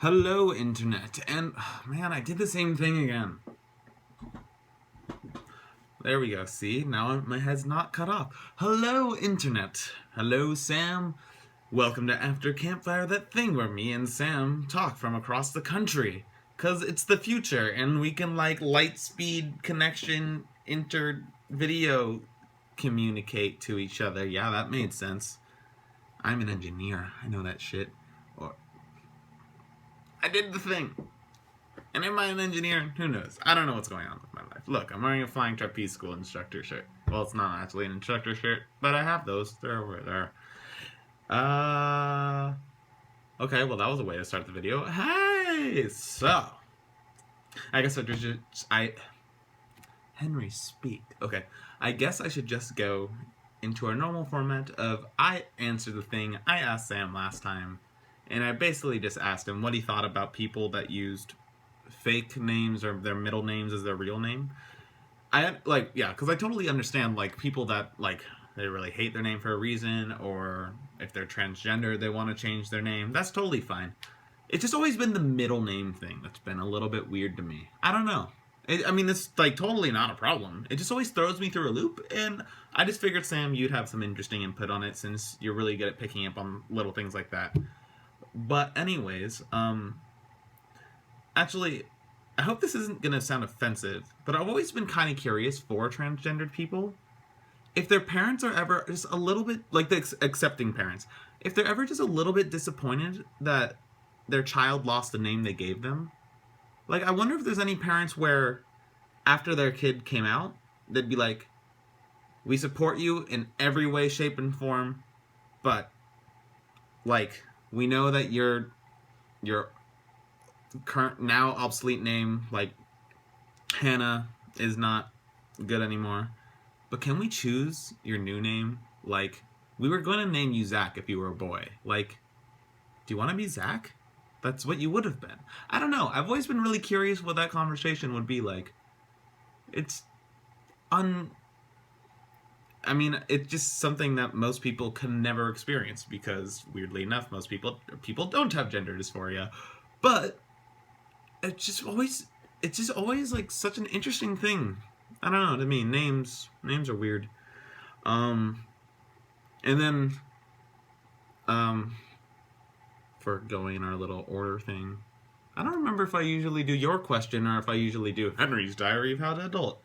Hello, Internet. And, man, I did the same thing again. There we go. See? Now my head's not cut off. Hello, Internet. Hello, Sam. Welcome to After Campfire, that thing where me and Sam talk from across the country. 'Cause it's the future, and we can, light speed connection video communicate to each other. Yeah, that made sense. I'm an engineer. I know that shit. Or I did the thing. And am I an engineer? Who knows? I don't know what's going on with my life. Look, I'm wearing a flying trapeze school instructor shirt. Well, it's not actually an instructor shirt, but I have those. They're over there. Okay, well, that was a way to start the video. Hey! So, I guess Henry, speak. Okay, I guess I should just go into our normal format of I answered the thing I asked Sam last time. And I basically just asked him what he thought about people that used fake names or their middle names as their real name. Because I totally understand, people that, they really hate their name for a reason, or if they're transgender, they want to change their name. That's totally fine. It's just always been the middle name thing that's been a little bit weird to me. I don't know. It's, totally not a problem. It just always throws me through a loop, and I just figured, Sam, you'd have some interesting input on it, since you're really good at picking up on little things like that. But anyways, actually, I hope this isn't going to sound offensive, but I've always been kind of curious for transgendered people. If their parents are ever just a little bit, the accepting parents, if they're ever just a little bit disappointed that their child lost the name they gave them. I wonder if there's any parents where, after their kid came out, they'd be like, we support you in every way, shape, and form, but, we know that your current, now obsolete name, Hannah, is not good anymore. But can we choose your new name? We were going to name you Zach if you were a boy. Do you want to be Zach? That's what you would have been. I don't know. I've always been really curious what that conversation would be like. It's just something that most people can never experience because, weirdly enough, most people don't have gender dysphoria. But it's just always such an interesting thing. I don't know. To me, names are weird. And then, for going in our little order thing, I don't remember if I usually do your question or if I usually do Henry's Diary of How to Adult.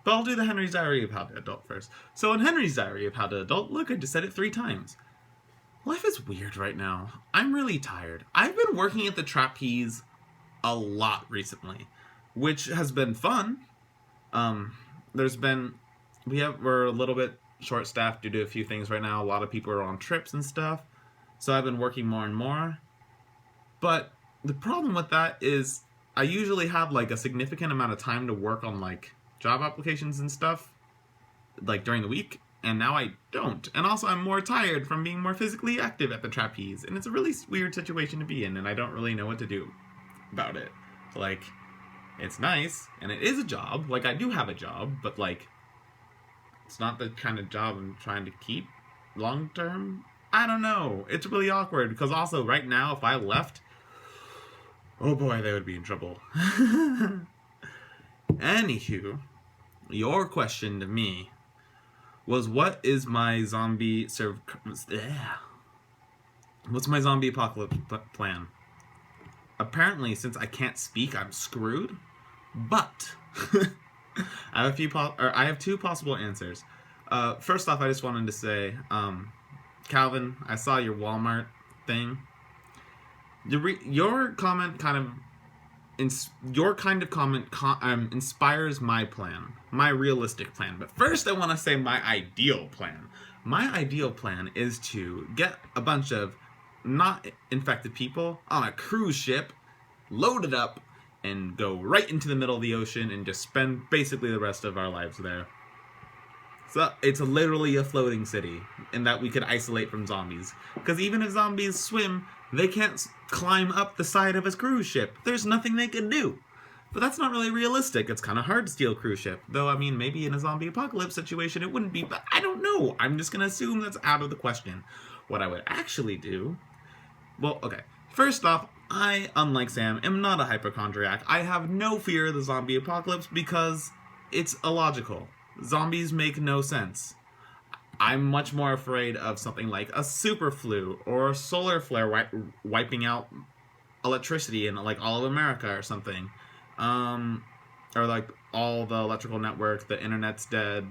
But I'll do the Henry's Diary of How to Adult first. So in Henry's Diary of How to Adult, look, I just said it 3 times. Life is weird right now. I'm really tired. I've been working at the Trapeze a lot recently, which has been fun. We're a little bit short-staffed due to a few things right now. A lot of people are on trips and stuff. So I've been working more and more. But the problem with that is I usually have a significant amount of time to work on job applications and stuff during the week, and now I don't. And also I'm more tired from being more physically active at the Trapeze, and it's a really weird situation to be in, and I don't really know what to do about it. It's nice, and it is a job. I do have a job, but it's not the kind of job I'm trying to keep long term. I don't know. It's really awkward, because also right now, if I left, oh boy, they would be in trouble. Anywho, your question to me was, what's my zombie apocalypse plan? Apparently, since I can't speak, I'm screwed. But I have 2 possible answers. First off, I just wanted to say, Calvin, I saw your Walmart thing. Your comment inspires my plan, my realistic plan. But first, I want to say my ideal plan. My ideal plan is to get a bunch of not infected people on a cruise ship, load it up, and go right into the middle of the ocean and just spend basically the rest of our lives there. So it's literally a floating city, in that we could isolate from zombies. Because even if zombies swim, they can't climb up the side of a cruise ship. There's nothing they can do. But that's not really realistic. It's kind of hard to steal a cruise ship. Though, maybe in a zombie apocalypse situation it wouldn't be, but I don't know. I'm just going to assume that's out of the question. What I would actually do... Well, okay. First off, I, unlike Sam, am not a hypochondriac. I have no fear of the zombie apocalypse because it's illogical. Zombies make no sense. I'm much more afraid of something like a super flu or a solar flare wiping out electricity in like all of America or something. Or like all the electrical network, the internet's dead,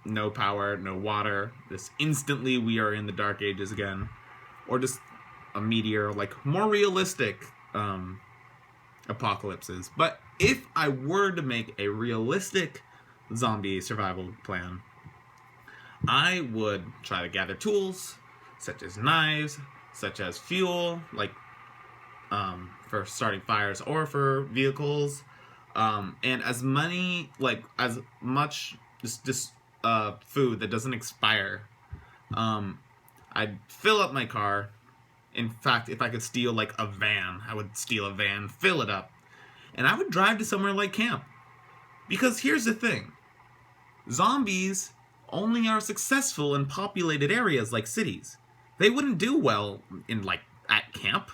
no power, no water. Just instantly we are in the dark ages again. Or just a meteor, like more realistic apocalypses. But if I were to make a realistic zombie survival plan, I would try to gather tools, such as knives, such as fuel, like for starting fires or for vehicles, and as much food that doesn't expire. I'd fill up my car. In fact, if I could steal like a van, I would steal a van, fill it up, and I would drive to somewhere like camp. Because here's the thing. Zombies only are successful in populated areas like cities. They wouldn't do well in like at camp.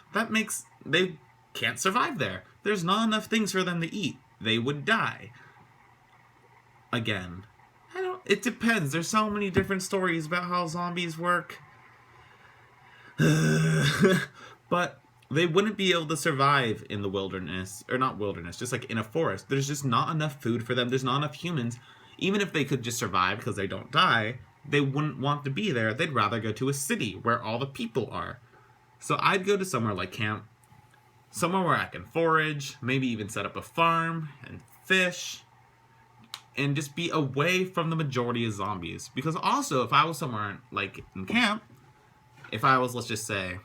They can't survive there. There's not enough things for them to eat. They would die. Again, it depends. There's so many different stories about how zombies work. But they wouldn't be able to survive in the wilderness, or not wilderness, just like in a forest. There's just not enough food for them. There's not enough humans. Even if they could just survive because they don't die, they wouldn't want to be there. They'd rather go to a city where all the people are. So I'd go to somewhere like camp, somewhere where I can forage, maybe even set up a farm and fish, and just be away from the majority of zombies. Because also, if I was somewhere like in camp, if I was, let's just say,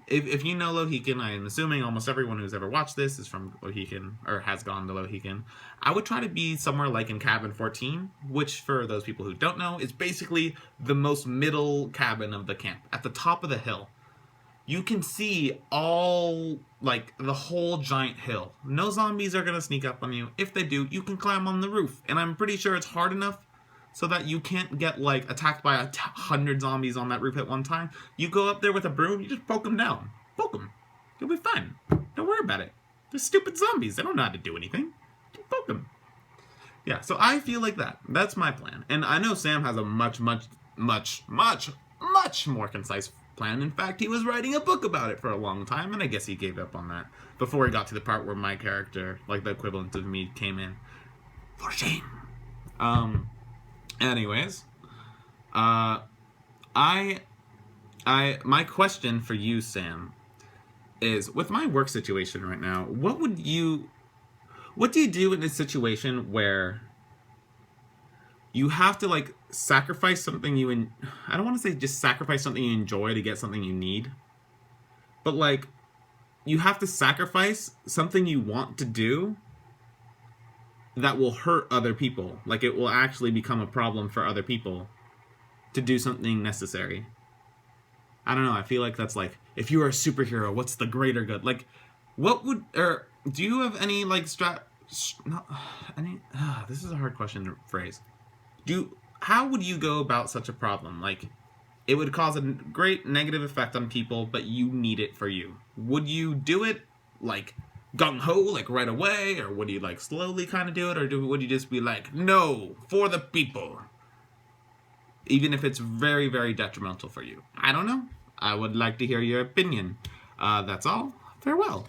if you know Lohican, I'm assuming almost everyone who's ever watched this is from Lohican, or has gone to Lohican. I would try to be somewhere like in Cabin 14, which, for those people who don't know, is basically the most middle cabin of the camp, at the top of the hill. You can see all, like, the whole giant hill. No zombies are going to sneak up on you. If they do, you can climb on the roof. And I'm pretty sure it's hard enough so that you can't get, like, attacked by 100 zombies on that roof at one time. You go up there with a broom, you just poke them down. Poke them. You'll be fine. Don't worry about it. They're stupid zombies. They don't know how to do anything. Just poke them. Yeah, so I feel like that. That's my plan. And I know Sam has a much more concise plan. In fact, he was writing a book about it for a long time, and I guess he gave up on that before he got to the part where my character, like the equivalent of me, came in. For shame. Anyways, my question for you, Sam, is with my work situation right now, what do you do in a situation where you have to, like, sacrifice something I don't want to say just sacrifice something you enjoy to get something you need, but, like, you have to sacrifice something you want to do that will hurt other people. Like, it will actually become a problem for other people to do something necessary. I don't know, I feel like that's like, if you were a superhero, what's the greater good? Like, do you have any, like, this is a hard question to phrase. How would you go about such a problem? Like, it would cause a great negative effect on people, but you need it for you. Would you do it, like, gung-ho, like, right away? Or would you, like, slowly kind of do it? Or would you just be like, no, for the people? Even if it's very, very detrimental for you. I don't know. I would like to hear your opinion. That's all. Farewell.